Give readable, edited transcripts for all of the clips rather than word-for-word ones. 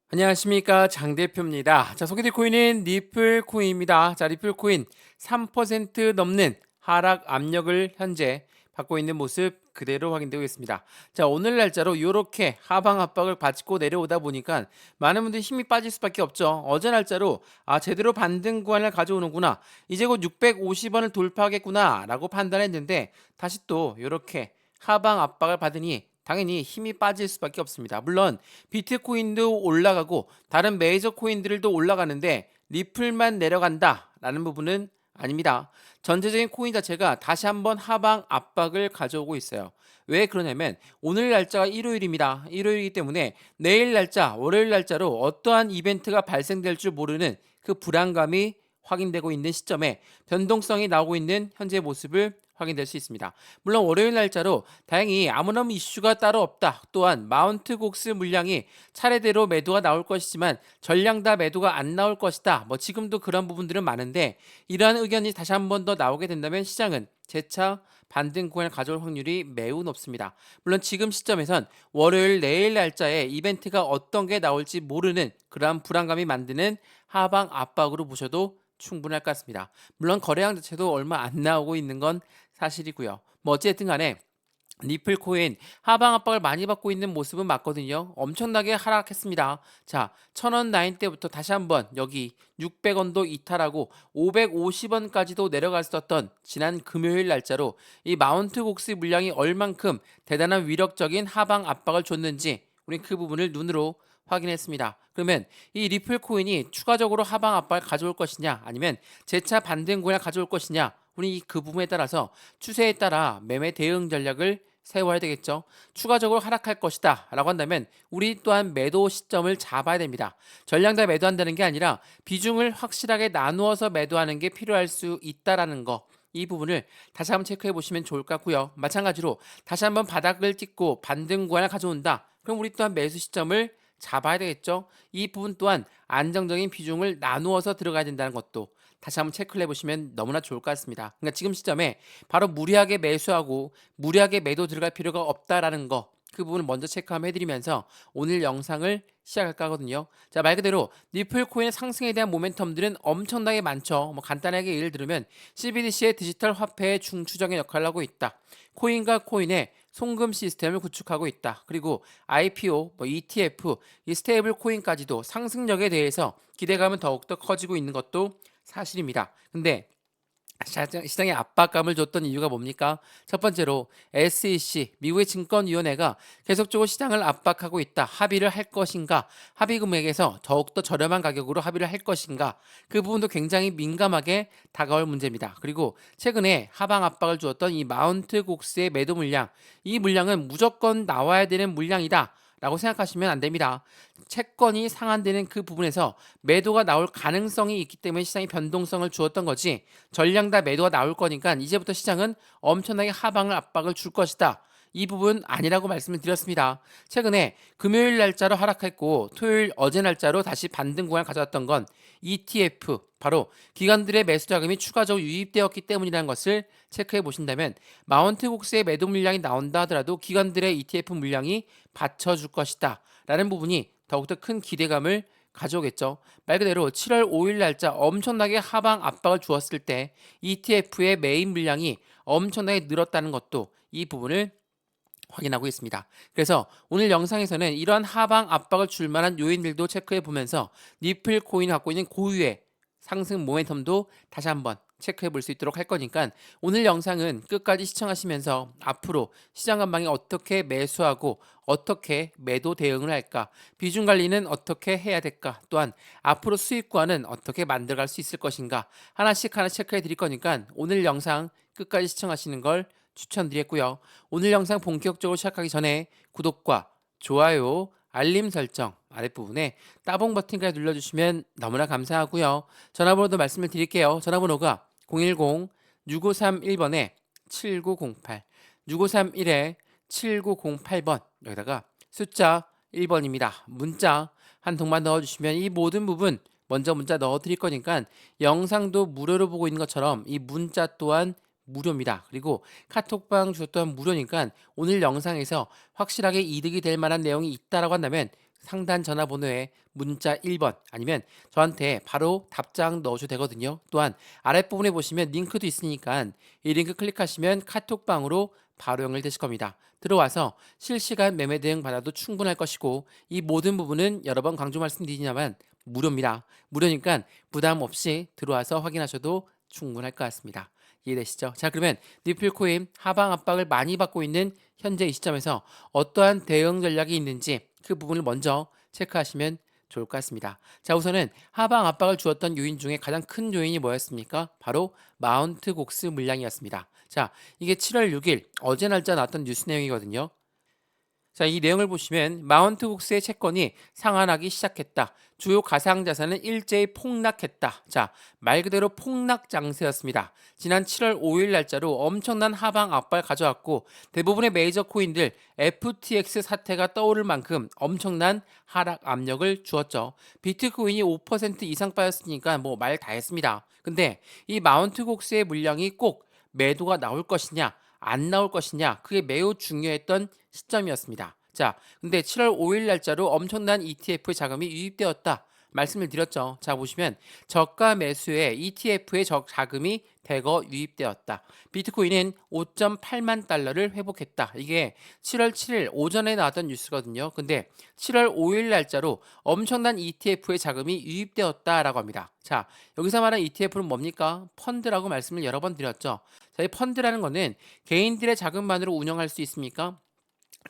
안녕하십니까, 장 대표입니다. 자, 소개될 코인은 리플 코인입니다. 자, 리플 코인 3% 넘는 하락 압력을 현재 받고 있는 모습 그대로 확인되고 있습니다. 자, 오늘 날짜로 이렇게 하방 압박을 받고 내려오다 보니까 많은 분들이 힘이 빠질 수밖에 없죠. 어제 날짜로 제대로 반등 구간을 가져오는구나, 이제 곧 650원을 돌파하겠구나 라고 판단했는데, 다시 또 이렇게 하방 압박을 받으니 당연히 힘이 빠질 수밖에 없습니다. 물론 비트코인도 올라가고 다른 메이저 코인들도 올라가는데 리플만 내려간다라는 부분은 아닙니다. 전체적인 코인 자체가 다시 한번 하방 압박을 가져오고 있어요. 왜 그러냐면 오늘 날짜가 일요일입니다. 일요일이기 때문에 내일 날짜, 월요일 날짜로 어떠한 이벤트가 발생될 줄 모르는 그 불안감이 확인되고 있는 시점에 변동성이 나오고 있는 현재 모습을 확인될 수 있습니다. 물론 월요일 날짜로 다행히 아무런 이슈가 따로 없다, 또한 마운트 곡스 물량이 차례대로 매도가 나올 것이지만 전량 다 매도가 안 나올 것이다, 지금도 그런 부분들은 많은데, 이러한 의견이 다시 한 번 더 나오게 된다면 시장은 재차 반등 구간을 가져올 확률이 매우 높습니다. 물론 지금 시점에선 월요일 내일 날짜에 이벤트가 어떤 게 나올지 모르는 그러한 불안감이 만드는 하방 압박으로 보셔도 충분할 것 같습니다. 물론 거래량 자체도 얼마 안 나오고 있는 건 사실이고요. 어쨌든 간에 리플 코인 하방 압박을 많이 받고 있는 모습은 맞거든요. 엄청나게 하락했습니다. 자, 1000원 라인 때부터 다시 한번 여기 600원도 이탈하고 550원까지도 내려갈 수 있었던 지난 금요일 날짜로 이 마운트 곡스 물량이 얼만큼 대단한 위력적인 하방 압박을 줬는지 우린 그 부분을 눈으로 확인했습니다. 그러면 이 리플 코인이 추가적으로 하방 압박을 가져올 것이냐, 아니면 재차 반등 구간을 가져올 것이냐, 우리 그 부분에 따라서 추세에 따라 매매 대응 전략을 세워야 되겠죠. 추가적으로 하락할 것이다 라고 한다면 우리 또한 매도 시점을 잡아야 됩니다. 전량 다 매도한다는 게 아니라 비중을 확실하게 나누어서 매도하는 게 필요할 수 있다라는 거, 이 부분을 다시 한번 체크해 보시면 좋을 것 같고요. 마찬가지로 다시 한번 바닥을 찍고 반등 구간을 가져온다, 그럼 우리 또한 매수 시점을 잡아야 되겠죠. 이 부분 또한 안정적인 비중을 나누어서 들어가야 된다는 것도 다시 한번 체크를 해보시면 너무나 좋을 것 같습니다. 그러니까 지금 시점에 바로 무리하게 매수하고 무리하게 매도 들어갈 필요가 없다라는 거, 그 부분을 먼저 체크 한번 해드리면서 오늘 영상을 시작할까 하거든요. 자, 말 그대로 리플 코인의 상승에 대한 모멘텀들은 엄청나게 많죠. 간단하게 예를 들면 CBDC의 디지털 화폐의 중추적인 역할을 하고 있다. 코인과 코인의 송금 시스템을 구축하고 있다. 그리고 IPO, ETF, 이 스테이블 코인까지도 상승력에 대해서 기대감은 더욱더 커지고 있는 것도 사실입니다. 근데 시장에 압박감을 줬던 이유가 뭡니까? 첫 번째로 SEC, 미국의 증권위원회가 계속적으로 시장을 압박하고 있다. 합의를 할 것인가? 합의 금액에서 더욱더 저렴한 가격으로 합의를 할 것인가? 그 부분도 굉장히 민감하게 다가올 문제입니다. 그리고 최근에 하방 압박을 주었던 이 마운트 곡스의 매도 물량, 이 물량은 무조건 나와야 되는 물량이다 라고 생각하시면 안 됩니다. 채권이 상한되는 그 부분에서 매도가 나올 가능성이 있기 때문에 시장이 변동성을 주었던 거지, 전량 다 매도가 나올 거니까 이제부터 시장은 엄청나게 하방을 압박을 줄 것이다, 이 부분 아니라고 말씀을 드렸습니다. 최근에 금요일 날짜로 하락했고 토요일 어제 날짜로 다시 반등 구간을 가져왔던 건 ETF, 바로 기관들의 매수 자금이 추가적으로 유입되었기 때문이라는 것을 체크해 보신다면, 마운트 곡스의 매도 물량이 나온다 하더라도 기관들의 ETF 물량이 받쳐줄 것이다 라는 부분이 더욱더 큰 기대감을 가져오겠죠. 말 그대로 7월 5일 날짜 엄청나게 하방 압박을 주었을 때 ETF의 메인 물량이 엄청나게 늘었다는 것도 이 부분을 확인하고 있습니다. 그래서 오늘 영상에서는 이러한 하방 압박을 줄 만한 요인들도 체크해 보면서 리플 코인이 갖고 있는 고유의 상승 모멘텀도 다시 한번 체크해 볼 수 있도록 할 거니까 오늘 영상은 끝까지 시청하시면서 앞으로 시장 전망이 어떻게 매수하고 어떻게 매도 대응을 할까, 비중 관리는 어떻게 해야 될까, 또한 앞으로 수익과는 어떻게 만들어갈 수 있을 것인가, 하나씩 체크해 드릴 거니까 오늘 영상 끝까지 시청하시는 걸 추천드리겠고요. 오늘 영상 본격적으로 시작하기 전에 구독과 좋아요, 알림 설정 아랫부분에 따봉 버튼까지 눌러주시면 너무나 감사하고요. 전화번호도 말씀을 드릴게요. 전화번호가 010-6531번에 7908, 6531에 7908번, 여기다가 숫자 1번입니다. 문자 한 통만 넣어주시면 이 모든 부분 먼저 문자 넣어드릴 거니까 영상도 무료로 보고 있는 것처럼 이 문자 또한 무료입니다. 그리고 카톡방 주소 또한 무료니까 오늘 영상에서 확실하게 이득이 될 만한 내용이 있다라고 한다면 상단 전화번호에 문자 1번 아니면 저한테 바로 답장 넣어줘도 되거든요. 또한 아랫부분에 보시면 링크도 있으니까 이 링크 클릭하시면 카톡방으로 바로 연결되실 겁니다. 들어와서 실시간 매매 대응 받아도 충분할 것이고 이 모든 부분은 여러 번 강조 말씀드리냐면 무료입니다. 무료니까 부담 없이 들어와서 확인하셔도 충분할 것 같습니다. 이해되시죠? 자, 그러면 니플코인 하방 압박을 많이 받고 있는 현재 이 시점에서 어떠한 대응 전략이 있는지 그 부분을 먼저 체크하시면 좋을 것 같습니다. 자, 우선은 하방 압박을 주었던 요인 중에 가장 큰 요인이 뭐였습니까? 바로 마운트 곡스 물량이었습니다. 자, 이게 7월 6일 어제 날짜 나왔던 뉴스 내용이거든요. 자, 이 내용을 보시면 마운트 국스의 채권이 상한하기 시작했다. 주요 가상자산은 일제히 폭락했다. 자, 말 그대로 폭락 장세였습니다. 지난 7월 5일 날짜로 엄청난 하방 압박을 가져왔고 대부분의 메이저 코인들 FTX 사태가 떠오를 만큼 엄청난 하락 압력을 주었죠. 비트코인이 5% 이상 빠졌으니까 뭐 말 다 했습니다. 근데 이 마운트 국스의 물량이 꼭 매도가 나올 것이냐 안 나올 것이냐 그게 매우 중요했던 시점이었습니다. 자, 근데 7월 5일 날짜로 엄청난 ETF 자금이 유입되었다. 말씀을 드렸죠. 자, 보시면 저가 매수에 ETF의 자금이 대거 유입되었다. 비트코인은 5.8만 달러를 회복했다. 이게 7월 7일 오전에 나왔던 뉴스거든요. 근데 7월 5일 날짜로 엄청난 ETF의 자금이 유입되었다라고 합니다. 자, 여기서 말하는 ETF는 뭡니까? 펀드라고 말씀을 여러 번 드렸죠. 자, 이 펀드라는 거는 개인들의 자금만으로 운영할 수 있습니까?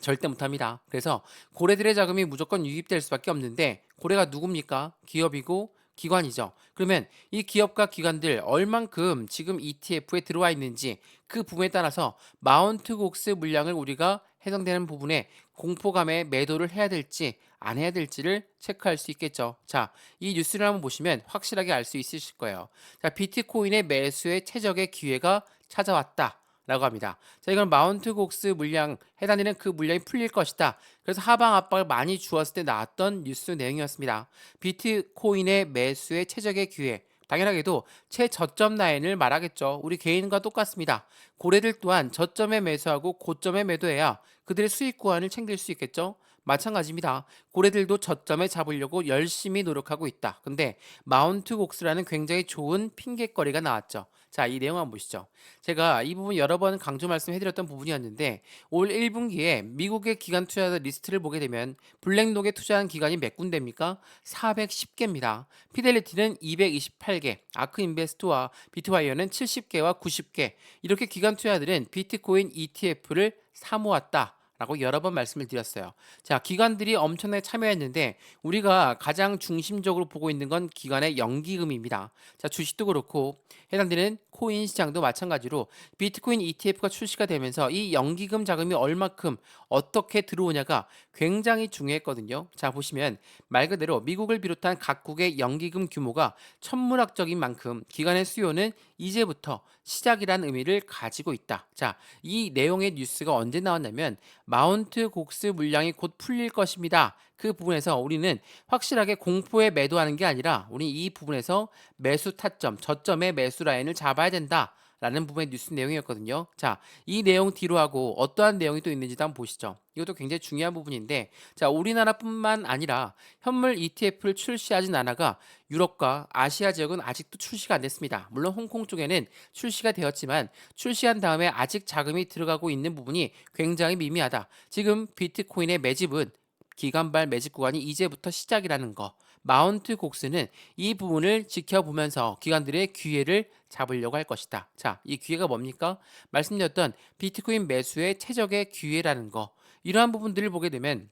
절대 못합니다. 그래서 고래들의 자금이 무조건 유입될 수밖에 없는데 고래가 누굽니까? 기업이고 기관이죠. 그러면 이 기업과 기관들 얼만큼 지금 ETF에 들어와 있는지 그 부분에 따라서 마운트 곡스 물량을 우리가 해당되는 부분에 공포감에 매도를 해야 될지 안 해야 될지를 체크할 수 있겠죠. 자, 이 뉴스를 한번 보시면 확실하게 알 수 있으실 거예요. 자, 비트코인의 매수의 최적의 기회가 찾아왔다. 라고 합니다. 자, 이건 마운트 곡스 물량 해당되는 그 물량이 풀릴 것이다. 그래서 하방 압박을 많이 주었을 때 나왔던 뉴스 내용이었습니다. 비트코인의 매수의 최적의 기회. 당연하게도 최저점 라인을 말하겠죠. 우리 개인과 똑같습니다. 고래들 또한 저점에 매수하고 고점에 매도해야 그들의 수익 구간을 챙길 수 있겠죠. 마찬가지입니다. 고래들도 저점에 잡으려고 열심히 노력하고 있다. 근데 마운트 곡스라는 굉장히 좋은 핑계거리가 나왔죠. 자, 이 내용 한번 보시죠. 제가 이 부분 여러 번 강조 말씀해드렸던 부분이었는데 올 1분기에 미국의 기관 투자자 리스트를 보게 되면 블랙록에 투자한 기관이 몇 군데입니까? 410개입니다. 피델리티는 228개, 아크인베스트와 비트와이어는 70개와 90개. 이렇게 기관 투자들은 비트코인 ETF를 사모았다. 라고 여러 번 말씀을 드렸어요. 자, 기관들이 엄청나게 참여했는데 우리가 가장 중심적으로 보고 있는 건 기관의 연기금입니다. 자, 주식도 그렇고 해당되는 코인 시장도 마찬가지로 비트코인 ETF가 출시가 되면서 이 연기금 자금이 얼마큼 어떻게 들어오냐가 굉장히 중요했거든요. 자, 보시면 말 그대로 미국을 비롯한 각국의 연기금 규모가 천문학적인 만큼 기관의 수요는 이제부터 시작이라는 의미를 가지고 있다. 자, 이 내용의 뉴스가 언제 나왔냐면 마운트 곡스 물량이 곧 풀릴 것입니다. 그 부분에서 우리는 확실하게 공포에 매도하는 게 아니라 우리 이 부분에서 매수 타점, 저점의 매수 라인을 잡아야 된다. 라는 부분의 뉴스 내용이었거든요. 자, 이 내용 뒤로 하고 어떠한 내용이 또 있는지도 한번 보시죠. 이것도 굉장히 중요한 부분인데, 자, 우리나라뿐만 아니라 현물 ETF를 출시하진 않아가 유럽과 아시아 지역은 아직도 출시가 안 됐습니다. 물론 홍콩 쪽에는 출시가 되었지만 출시한 다음에 아직 자금이 들어가고 있는 부분이 굉장히 미미하다. 지금 비트코인의 매집은 기간발 매집 구간이 이제부터 시작이라는 거. 마운트 곡스는 이 부분을 지켜보면서 기관들의 기회를 잡으려고 할 것이다. 자, 이 기회가 뭡니까? 말씀드렸던 비트코인 매수의 최적의 기회라는 거. 이러한 부분들을 보게 되면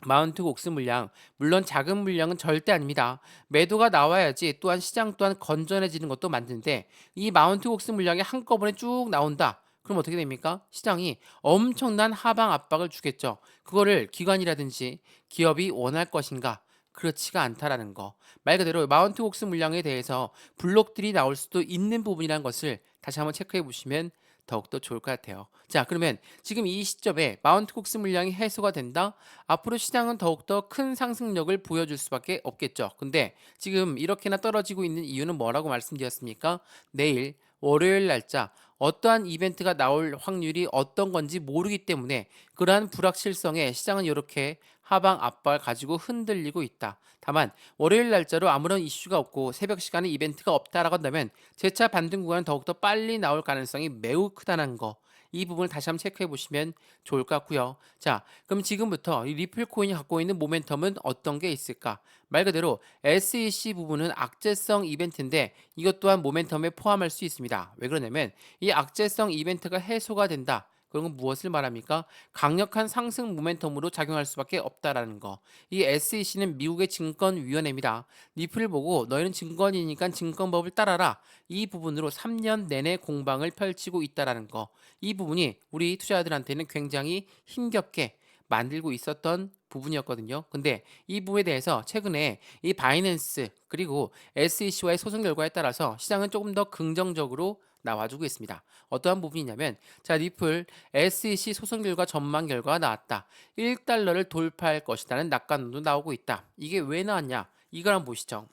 마운트 곡스 물량, 물론 작은 물량은 절대 아닙니다. 매도가 나와야지 또한 시장 또한 건전해지는 것도 맞는데 이 마운트 곡스 물량이 한꺼번에 쭉 나온다. 그럼 어떻게 됩니까? 시장이 엄청난 하방 압박을 주겠죠. 그거를 기관이라든지 기업이 원할 것인가? 그렇지가 않다라는 거. 말 그대로 마운트 곡스 물량에 대해서 블록들이 나올 수도 있는 부분이라는 것을 다시 한번 체크해 보시면 더욱더 좋을 것 같아요. 자, 그러면 지금 이 시점에 마운트 곡스 물량이 해소가 된다? 앞으로 시장은 더욱더 큰 상승력을 보여줄 수밖에 없겠죠. 근데 지금 이렇게나 떨어지고 있는 이유는 뭐라고 말씀드렸습니까? 내일 월요일 날짜 어떠한 이벤트가 나올 확률이 어떤 건지 모르기 때문에 그러한 불확실성에 시장은 이렇게 하방 압박을 가지고 흔들리고 있다. 다만 월요일 날짜로 아무런 이슈가 없고 새벽 시간에 이벤트가 없다라고 한다면 재차 반등 구간은 더욱더 빨리 나올 가능성이 매우 크다는 거. 이 부분을 다시 한번 체크해 보시면 좋을 것 같고요. 자, 그럼 지금부터 이 리플 코인이 갖고 있는 모멘텀은 어떤 게 있을까? 말 그대로 SEC 부분은 악재성 이벤트인데 이것 또한 모멘텀에 포함할 수 있습니다. 왜 그러냐면 이 악재성 이벤트가 해소가 된다. 그런 건 무엇을 말합니까? 강력한 상승 모멘텀으로 작용할 수밖에 없다라는 거. 이 SEC는 미국의 증권위원회입니다. 리플을 보고 너희는 증권이니까 증권법을 따라라. 이 부분으로 3년 내내 공방을 펼치고 있다라는 거. 이 부분이 우리 투자자들한테는 굉장히 힘겹게 만들고 있었던 부분이었거든요. 근데 이 부분에 대해서 최근에 이 바이낸스 그리고 SEC와의 소송 결과에 따라서 시장은 조금 더 긍정적으로 나와주고 있습니다. 어떠한 부분이냐면 자 리플 SEC 소송 결과 전망 결과가 나왔다. 1달러를 돌파할 것이라는 낙관론도 나오고 있다. 이게 왜 나왔냐? 이걸 한번 보시죠.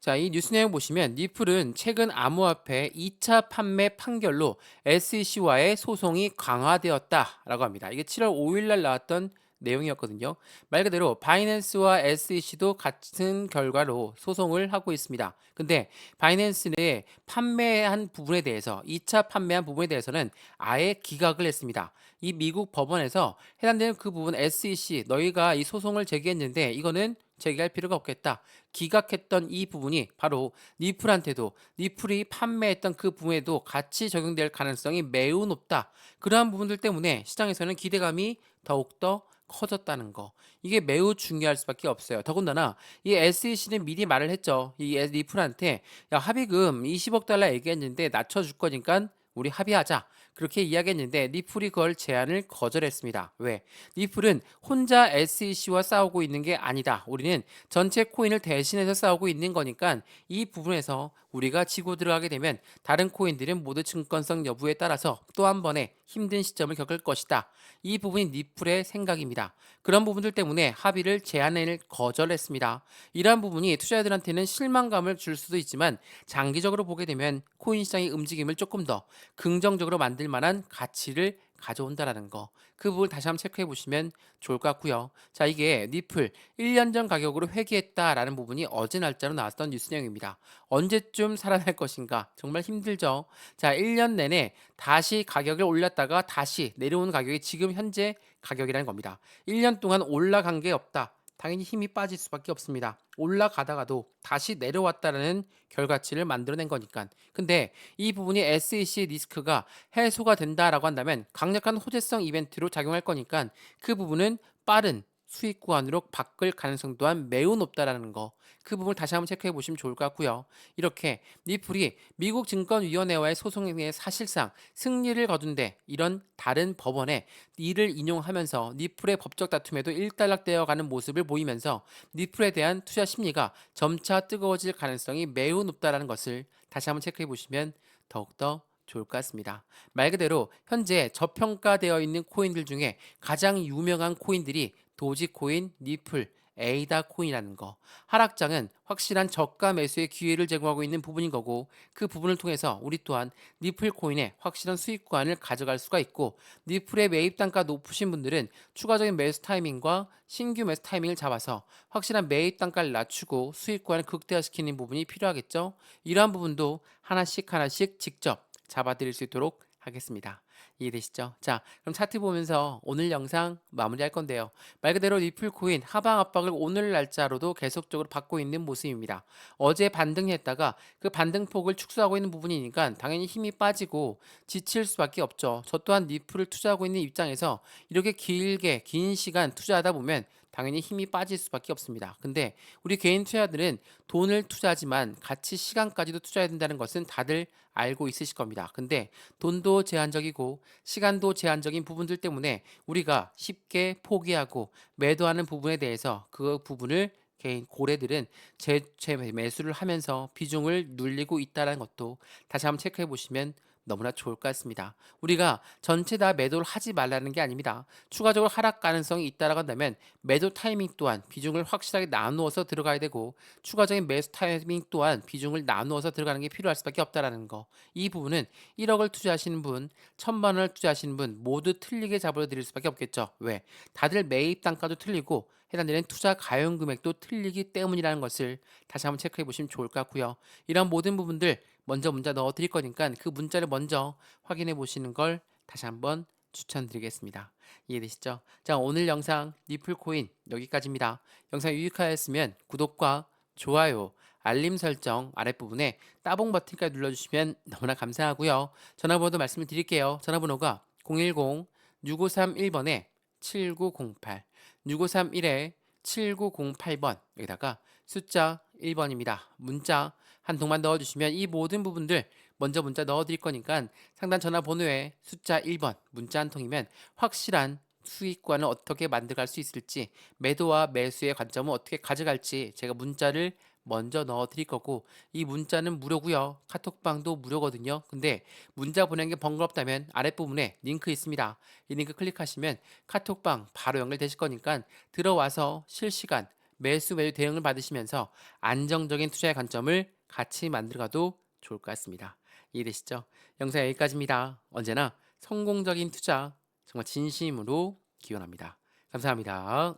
자, 이 뉴스 내용 보시면 리플은 최근 암호화폐 2차 판매 판결로 SEC와의 소송이 강화되었다라고 합니다. 이게 7월 5일 날 나왔던 내용이었거든요. 말 그대로 바이낸스와 SEC도 같은 결과로 소송을 하고 있습니다. 근데 바이낸스의 판매한 부분에 대해서 2차 판매한 부분에 대해서는 아예 기각을 했습니다. 이 미국 법원에서 해당되는 그 부분 SEC 너희가 이 소송을 제기했는데 이거는 제기할 필요가 없겠다. 기각했던 이 부분이 바로 리플한테도 리플이 판매했던 그 부분에도 같이 적용될 가능성이 매우 높다. 그러한 부분들 때문에 시장에서는 기대감이 더욱더 커졌다는 거. 이게 매우 중요할 수밖에 없어요. 더군다나 이 SEC는 미리 말을 했죠. 이 리플한테 야 합의금 20억 달러 얘기했는데 낮춰줄 거니까 우리 합의하자. 그렇게 이야기했는데 리플이 그걸 제안을 거절했습니다. 왜? 리플은 혼자 SEC와 싸우고 있는 게 아니다. 우리는 전체 코인을 대신해서 싸우고 있는 거니까 이 부분에서 우리가 지고 들어가게 되면 다른 코인들은 모두 증권성 여부에 따라서 또 한 번의 힘든 시점을 겪을 것이다. 이 부분이 리플의 생각입니다. 그런 부분들 때문에 합의를 제안을 거절했습니다. 이러한 부분이 투자자들한테는 실망감을 줄 수도 있지만 장기적으로 보게 되면 코인 시장의 움직임을 조금 더 긍정적으로 만들 만한 가치를 가져온다라는 거. 그 부분 다시 한번 체크해 보시면 좋을 것 같고요. 자, 이게 리플 1년 전 가격으로 회귀했다라는 부분이 어제 날짜로 나왔던 뉴스 내용입니다. 언제쯤 살아날 것인가? 정말 힘들죠. 자, 1년 내내 다시 가격을 올렸다가 다시 내려오는 가격이 지금 현재 가격이라는 겁니다. 1년 동안 올라간 게 없다. 당연히 힘이 빠질 수밖에 없습니다. 올라가다가도 다시 내려왔다는 결과치를 만들어낸 거니까. 근데 이 부분이 SEC 리스크가 해소가 된다라고 한다면 강력한 호재성 이벤트로 작용할 거니까 그 부분은 빠른 수익 구간으로 바뀔 가능성 또한 매우 높다라는 거. 그 부분을 다시 한번 체크해 보시면 좋을 것 같고요. 이렇게 리플이 미국 증권위원회와의 소송에 사실상 승리를 거둔데 이런 다른 법원에 이를 인용하면서 리플의 법적 다툼에도 일단락되어 가는 모습을 보이면서 리플에 대한 투자 심리가 점차 뜨거워질 가능성이 매우 높다라는 것을 다시 한번 체크해 보시면 더욱더 좋을 것 같습니다. 말 그대로 현재 저평가되어 있는 코인들 중에 가장 유명한 코인들이 도지코인, 리플, 에이다 코인이라는 거. 하락장은 확실한 저가 매수의 기회를 제공하고 있는 부분인 거고 그 부분을 통해서 우리 또한 리플 코인의 확실한 수익 구간을 가져갈 수가 있고 리플의 매입 단가 높으신 분들은 추가적인 매수 타이밍과 신규 매수 타이밍을 잡아서 확실한 매입 단가를 낮추고 수익 구간을 극대화시키는 부분이 필요하겠죠. 이러한 부분도 하나씩 하나씩 직접 잡아드릴 수 있도록 하겠습니다. 이해되시죠? 자, 그럼 차트 보면서 오늘 영상 마무리할 건데요. 말 그대로 리플 코인 하방 압박을 오늘 날짜로도 계속적으로 받고 있는 모습입니다. 어제 반등했다가 그 반등폭을 축소하고 있는 부분이니까 당연히 힘이 빠지고 지칠 수밖에 없죠. 저 또한 리플을 투자하고 있는 입장에서 이렇게 길게 긴 시간 투자하다 보면 당연히 힘이 빠질 수밖에 없습니다. 근데 우리 개인 투자들은 돈을 투자하지만 같이 시간까지도 투자해야 된다는 것은 다들 알고 있으실 겁니다. 근데 돈도 제한적이고 시간도 제한적인 부분들 때문에 우리가 쉽게 포기하고 매도하는 부분에 대해서 그 부분을 개인 고래들은 재 매수를 하면서 비중을 눌리고 있다는 것도 다시 한번 체크해 보시면 너무나 좋을 것 같습니다. 우리가 전체 다 매도를 하지 말라는 게 아닙니다. 추가적으로 하락 가능성이 있다라고 한다면 매도 타이밍 또한 비중을 확실하게 나누어서 들어가야 되고 추가적인 매수 타이밍 또한 비중을 나누어서 들어가는 게 필요할 수밖에 없다라는 거. 이 부분은 1억을 투자하시는 분, 1,000만 원을 투자하시는 분 모두 틀리게 잡아 드릴 수밖에 없겠죠. 왜? 다들 매입 단가도 틀리고 해당되는 투자 가용 금액도 틀리기 때문이라는 것을 다시 한번 체크해 보시면 좋을 것 같고요. 이런 모든 부분들 먼저 문자 넣어 드릴 거니까 그 문자를 먼저 확인해 보시는 걸 다시 한번 추천드리겠습니다. 이해되시죠? 자, 오늘 영상 리플코인 여기까지입니다. 영상 유익하였으면 구독과 좋아요, 알림 설정 아랫부분에 따봉 버튼까지 눌러주시면 너무나 감사하고요. 전화번호도 말씀을 드릴게요. 전화번호가 010-6531번에 7908, 6531에 7908번, 여기다가 숫자 1번입니다. 문자 한 통만 넣어주시면 이 모든 부분들 먼저 문자 넣어드릴 거니까 상단 전화번호에 숫자 1번 문자 한 통이면 확실한 수익관을 어떻게 만들어갈 수 있을지, 매도와 매수의 관점을 어떻게 가져갈지 제가 문자를 먼저 넣어 드릴 거고, 이 문자는 무료고요. 카톡방도 무료거든요. 근데 문자 보내는 게 번거롭다면 아랫부분에 링크 있습니다. 이 링크 클릭하시면 카톡방 바로 연결되실 거니까 들어와서 실시간 매수 매도 대응을 받으시면서 안정적인 투자의 관점을 같이 만들어가도 좋을 것 같습니다. 이해되시죠? 영상 여기까지입니다. 언제나 성공적인 투자 정말 진심으로 기원합니다. 감사합니다.